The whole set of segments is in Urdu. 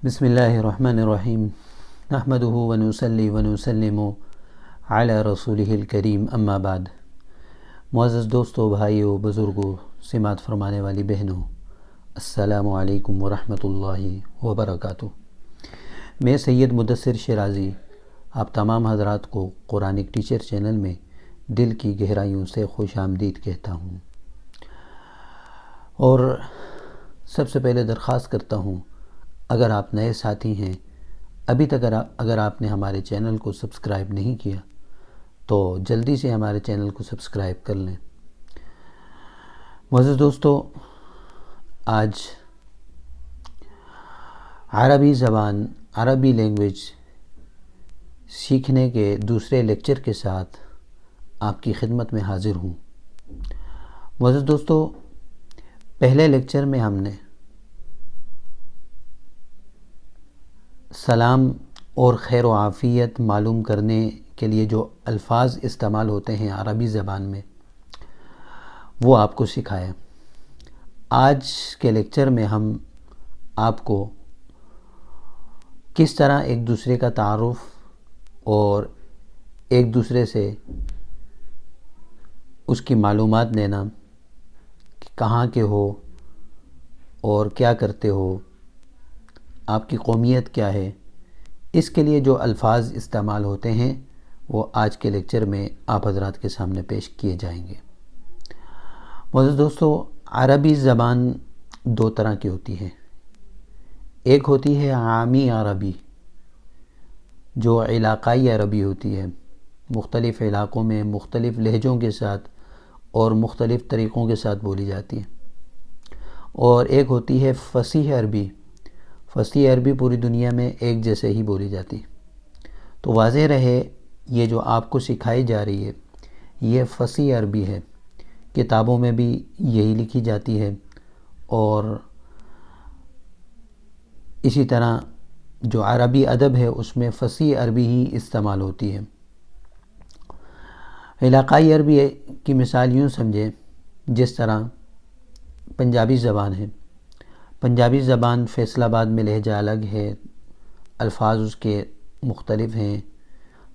بسم اللہ الرحمن الرحیم نحمده ونصلی ونسلم علی رسولہ الکریم اما بعد۔ معزز دوستو، بھائیو، بزرگوں، سماعت فرمانے والی بہنوں، السلام علیکم ورحمۃ اللہ وبرکاتہ۔ میں سید مدثر شیرازی آپ تمام حضرات کو قرآنک ٹیچر چینل میں دل کی گہرائیوں سے خوش آمدید کہتا ہوں، اور سب سے پہلے درخواست کرتا ہوں، اگر آپ نئے ساتھی ہیں، ابھی تک اگر آپ نے ہمارے چینل کو سبسکرائب نہیں کیا تو جلدی سے ہمارے چینل کو سبسکرائب کر لیں۔ معزز دوستو، آج عربی زبان، عربی لینگویج سیکھنے کے دوسرے لیکچر کے ساتھ آپ کی خدمت میں حاضر ہوں۔ معزز دوستو، پہلے لیکچر میں ہم نے سلام اور خیر و عافیت معلوم کرنے کے لیے جو الفاظ استعمال ہوتے ہیں عربی زبان میں، وہ آپ کو سکھایا۔ آج کے لیکچر میں ہم آپ کو کس طرح ایک دوسرے کا تعارف اور ایک دوسرے سے اس کی معلومات لینا، کہ کہاں کے ہو اور کیا کرتے ہو، آپ کی قومیت کیا ہے، اس کے لیے جو الفاظ استعمال ہوتے ہیں وہ آج کے لیکچر میں آپ حضرات کے سامنے پیش کیے جائیں گے۔ معزز دوستو، عربی زبان دو طرح کی ہوتی ہے۔ ایک ہوتی ہے عامی عربی، جو علاقائی عربی ہوتی ہے، مختلف علاقوں میں مختلف لہجوں کے ساتھ اور مختلف طریقوں کے ساتھ بولی جاتی ہے۔ اور ایک ہوتی ہے فصیح عربی۔ فصیح عربی پوری دنیا میں ایک جیسے ہی بولی جاتی۔ تو واضح رہے، یہ جو آپ کو سکھائی جا رہی ہے یہ فصیح عربی ہے، کتابوں میں بھی یہی لکھی جاتی ہے، اور اسی طرح جو عربی ادب ہے اس میں فصیح عربی ہی استعمال ہوتی ہے۔ علاقائی عربی کی مثال یوں سمجھیں، جس طرح پنجابی زبان ہے۔ پنجابی زبان فیصل آباد میں لہجہ الگ ہے، الفاظ اس کے مختلف ہیں۔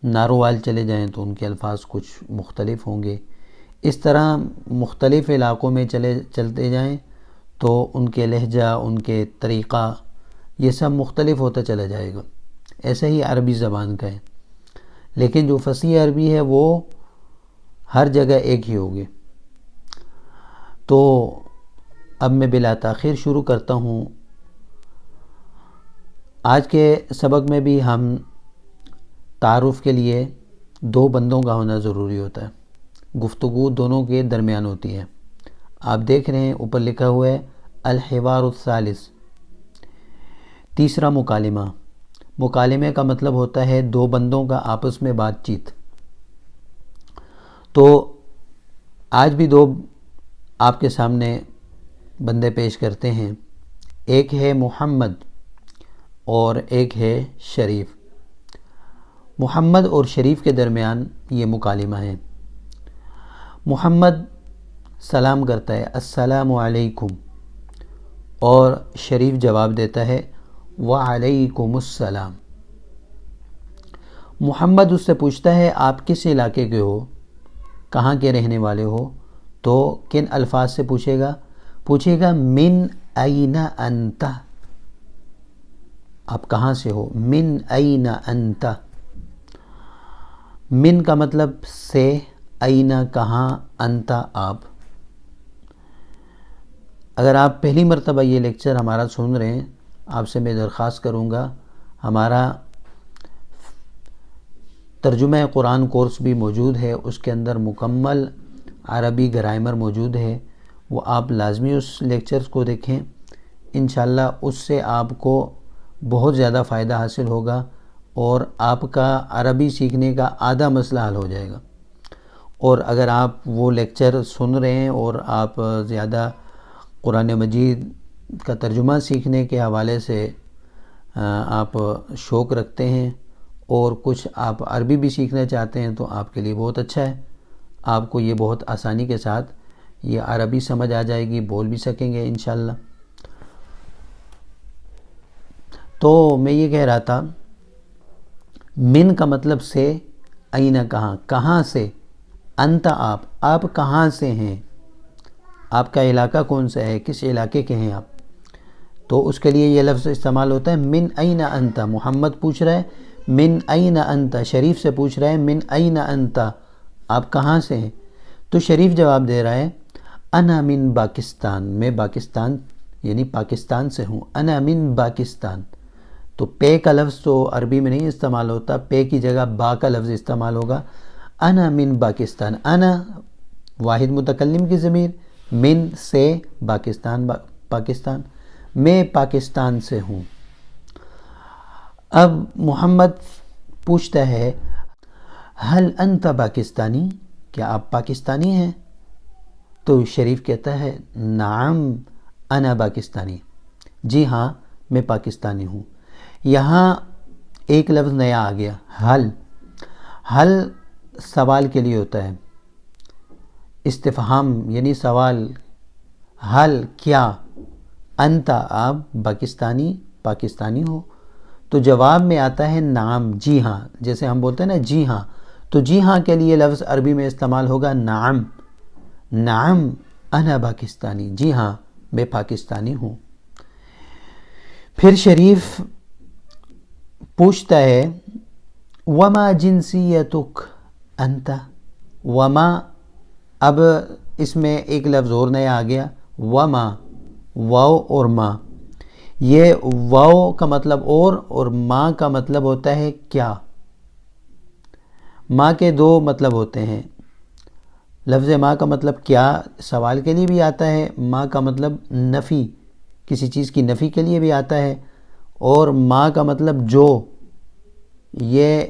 نارووال چلے جائیں تو ان کے الفاظ کچھ مختلف ہوں گے۔ اس طرح مختلف علاقوں میں چلتے جائیں تو ان کے لہجہ، ان کے طریقہ، یہ سب مختلف ہوتا چلا جائے گا۔ ایسے ہی عربی زبان کا ہے، لیکن جو فصیح عربی ہے وہ ہر جگہ ایک ہی ہوگی۔ تو اب میں بلا تاخیر شروع کرتا ہوں۔ آج کے سبق میں بھی ہم تعارف کے لیے دو بندوں کا ہونا ضروری ہوتا ہے، گفتگو دونوں کے درمیان ہوتی ہے۔ آپ دیکھ رہے ہیں اوپر لکھا ہوا ہے الحوار الثالث، تیسرا مکالمہ۔ مکالمے کا مطلب ہوتا ہے دو بندوں کا آپس میں بات چیت۔ تو آج بھی دو آپ کے سامنے بندے پیش کرتے ہیں، ایک ہے محمد اور ایک ہے شریف۔ محمد اور شریف کے درمیان یہ مکالمہ ہے۔ محمد سلام کرتا ہے، السلام علیکم، اور شریف جواب دیتا ہے وعلیکم السلام۔ محمد اس سے پوچھتا ہے آپ کس علاقے کے ہو، کہاں کے رہنے والے ہو؟ تو کن الفاظ سے پوچھے گا من این انت، آپ کہاں سے ہو؟ من این انت۔ من کا مطلب سے، این کہاں، انت آپ۔ اگر آپ پہلی مرتبہ یہ لیکچر ہمارا سن رہے ہیں، آپ سے میں درخواست کروں گا، ہمارا ترجمہ قرآن کورس بھی موجود ہے، اس کے اندر مکمل عربی گرامر موجود ہے، وہ آپ لازمی اس لیکچرز کو دیکھیں۔ انشاءاللہ اس سے آپ کو بہت زیادہ فائدہ حاصل ہوگا، اور آپ کا عربی سیکھنے کا آدھا مسئلہ حل ہو جائے گا۔ اور اگر آپ وہ لیکچر سن رہے ہیں اور آپ زیادہ قرآن مجید کا ترجمہ سیکھنے کے حوالے سے آپ شوق رکھتے ہیں اور کچھ آپ عربی بھی سیکھنا چاہتے ہیں تو آپ کے لیے بہت اچھا ہے، آپ کو یہ بہت آسانی کے ساتھ یہ عربی سمجھ آ جائے گی، بول بھی سکیں گے انشاءاللہ۔ تو میں یہ کہہ رہا تھا من کا مطلب سے، این کہاں، کہاں سے، انت آپ کہاں سے ہیں، آپ کا علاقہ کون سا ہے، کس علاقے کے ہیں آپ. تو اس کے لیے یہ لفظ استعمال ہوتا ہے من این انت. محمد پوچھ رہا ہے من این انت، شریف سے پوچھ رہا ہے من این انت، آپ کہاں سے ہیں. تو شریف جواب دے رہا ہے انا من پاکستان، میں پاکستان یعنی پاکستان سے ہوں. انا من پاکستان. تو پے کا لفظ تو عربی میں نہیں استعمال ہوتا، پے کی جگہ با کا لفظ استعمال ہوگا. انا من پاکستان، انا واحد متکلم کی ضمیر، من سے پاکستان، پاکستان، میں پاکستان سے ہوں. اب محمد پوچھتا ہے حل انت پاکستانی، کیا آپ پاکستانی ہیں؟ تو شریف کہتا ہے نعم انا پاکستانی، جی ہاں میں پاکستانی ہوں. یہاں ایک لفظ نیا آ گیا، حل. حل سوال کے لیے ہوتا ہے، استفہام یعنی سوال. حل کیا، انت آپ پاکستانی ہو. تو جواب میں آتا ہے نعم، جی ہاں. جیسے ہم بولتے ہیں نا جی ہاں، تو جی ہاں کے لیے لفظ عربی میں استعمال ہوگا نعم. نعم انا پاکستانی، جی ہاں میں پاکستانی ہوں. پھر شریف پوچھتا ہے وما جنسیتک انت. وما، اب اس میں ایک لفظ اور نیا آ گیا، وما، واو اور ما. یہ واو کا مطلب اور ما کا مطلب ہوتا ہے کیا. ما کے دو مطلب ہوتے ہیں. لفظ ما کا مطلب کیا سوال کے لیے بھی آتا ہے، ما کا مطلب نفی، کسی چیز کی نفی کے لیے بھی آتا ہے، اور ما کا مطلب جو، یہ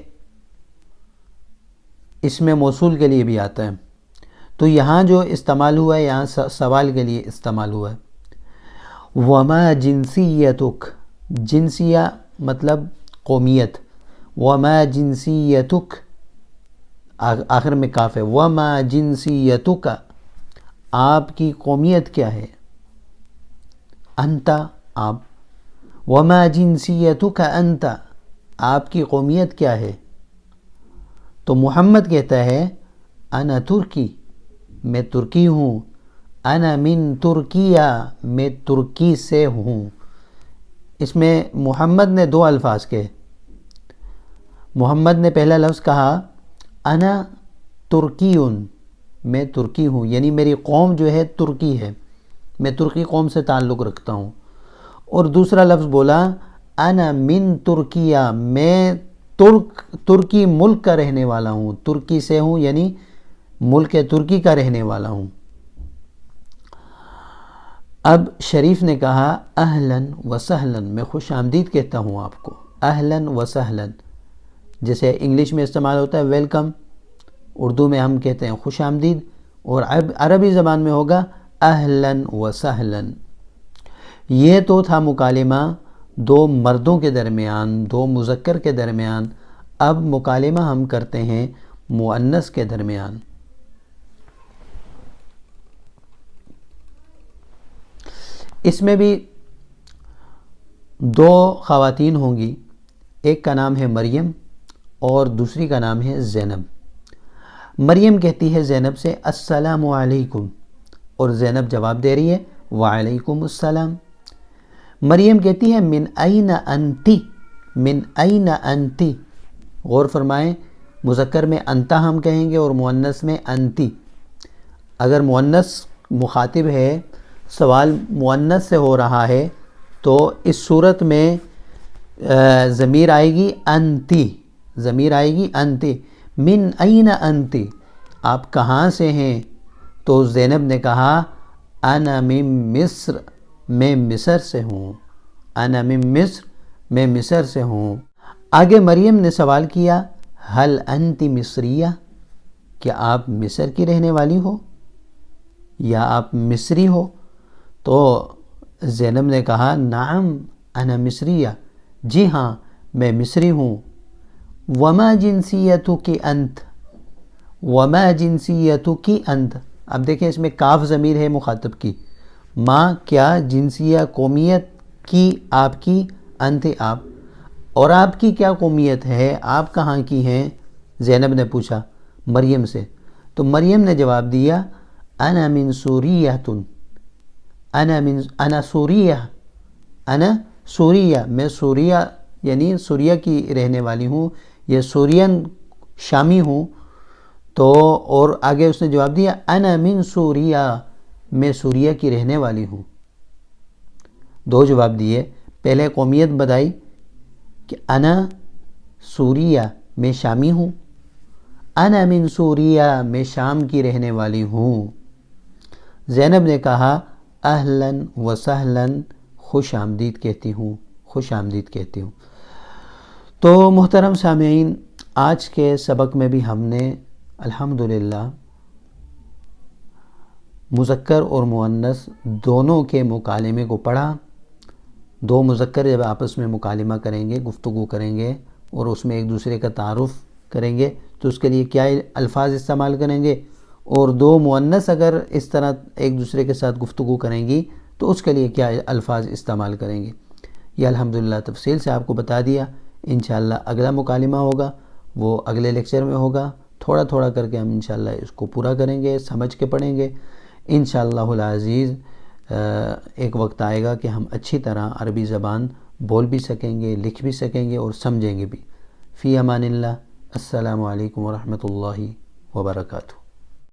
اس میں موصول کے لیے بھی آتا ہے. تو یہاں جو استعمال ہوا ہے یہاں سوال کے لیے استعمال ہوا ہے. وما جنسیتک، جنسیہ مطلب قومیت، وما جنسیتک آخر میں کاف ہے، وما جنسیتک آپ کی قومیت کیا ہے، انت آپ، وما جنسیتک انت آپ کی قومیت کیا ہے. تو محمد کہتا ہے انا ترکی، میں ترکی ہوں. انا من ترکیہ، میں ترکی سے ہوں. اس میں محمد نے دو الفاظ کہے. محمد نے پہلا لفظ کہا انا ترکیون، میں ترکی ہوں، یعنی میری قوم جو ہے ترکی ہے، میں ترکی قوم سے تعلق رکھتا ہوں. اور دوسرا لفظ بولا انا من ترکیہ، میں ترکی ملک کا رہنے والا ہوں، ترکی سے ہوں یعنی ملک ترکی کا رہنے والا ہوں. اب شریف نے کہا اہلاً و سہلاً، میں خوش آمدید کہتا ہوں آپ کو. اہلاً و سہلاً جیسے انگلش میں استعمال ہوتا ہے ویلکم، اردو میں ہم کہتے ہیں خوش آمدید، اور عربی زبان میں ہوگا اہلاً و سہلاً. یہ تو تھا مکالمہ دو مردوں کے درمیان، دو مذکر کے درمیان. اب مکالمہ ہم کرتے ہیں مؤنث کے درمیان. اس میں بھی دو خواتین ہوں گی، ایک کا نام ہے مریم اور دوسری کا نام ہے زینب. مریم کہتی ہے زینب سے السلام علیکم، اور زینب جواب دے رہی ہے وعلیکم السلام. مریم کہتی ہے من این انتی، من این انتی. غور فرمائیں مذکر میں انتا ہم کہیں گے اور مؤنث میں انتی. اگر مؤنث مخاطب ہے، سوال مؤنث سے ہو رہا ہے، تو اس صورت میں ضمیر آئے گی انتی، ضمیر آئے گی انتی. من این انتی، آپ کہاں سے ہیں؟ تو زینب نے کہا انا من مصر، میں مصر سے ہوں. انا من مصر، میں مصر سے ہوں. آگے مریم نے سوال کیا حل انتی مصریہ، کیا آپ مصر کی رہنے والی ہو یا آپ مصری ہو؟ تو زینب نے کہا نعم انا مصریہ، جی ہاں میں مصری ہوں. وما جنسیتک انت، وما جنسیتک انت. اب دیکھیں اس میں کاف ضمیر ہے مخاطب کی. ما کیا، جنسیہ قومیت کی آپ کی، انت آپ، اور آپ کی کیا قومیت ہے، آپ کہاں کی ہیں؟ زینب نے پوچھا مریم سے، تو مریم نے جواب دیا انا من سوریہ، انا سوریہ، انا سوریہ، میں سوریہ یعنی سوریہ کی رہنے والی ہوں، یا سورین شامی ہوں۔ تو اور آگے اس نے جواب دیا انا من سوریہ، میں سوریہ کی رہنے والی ہوں۔ دو جواب دیے، پہلے قومیت بتائی کہ انا سوریہ، میں شامی ہوں، انا من سوریہ، میں شام کی رہنے والی ہوں۔ زینب نے کہا اہلاً و سہلاً، خوش آمدید کہتی ہوں، خوش آمدید کہتی ہوں۔ تو محترم سامعین، آج کے سبق میں بھی ہم نے الحمدللہ مذکر اور مؤنث دونوں کے مکالمے کو پڑھا۔ دو مذکر جب آپس میں مکالمہ کریں گے، گفتگو کریں گے، اور اس میں ایک دوسرے کا تعارف کریں گے تو اس کے لیے کیا الفاظ استعمال کریں گے، اور دو مؤنث اگر اس طرح ایک دوسرے کے ساتھ گفتگو کریں گی تو اس کے لیے کیا الفاظ استعمال کریں گے، یہ الحمدللہ تفصیل سے آپ کو بتا دیا۔ انشاءاللہ اگلا مکالمہ ہوگا وہ اگلے لیکچر میں ہوگا، تھوڑا تھوڑا کر کے ہم انشاءاللہ اس کو پورا کریں گے، سمجھ کے پڑھیں گے انشاءاللہ العزیز۔ ایک وقت آئے گا کہ ہم اچھی طرح عربی زبان بول بھی سکیں گے، لکھ بھی سکیں گے اور سمجھیں گے بھی۔ فی امان اللہ، السلام علیکم ورحمۃ اللہ وبرکاتہ۔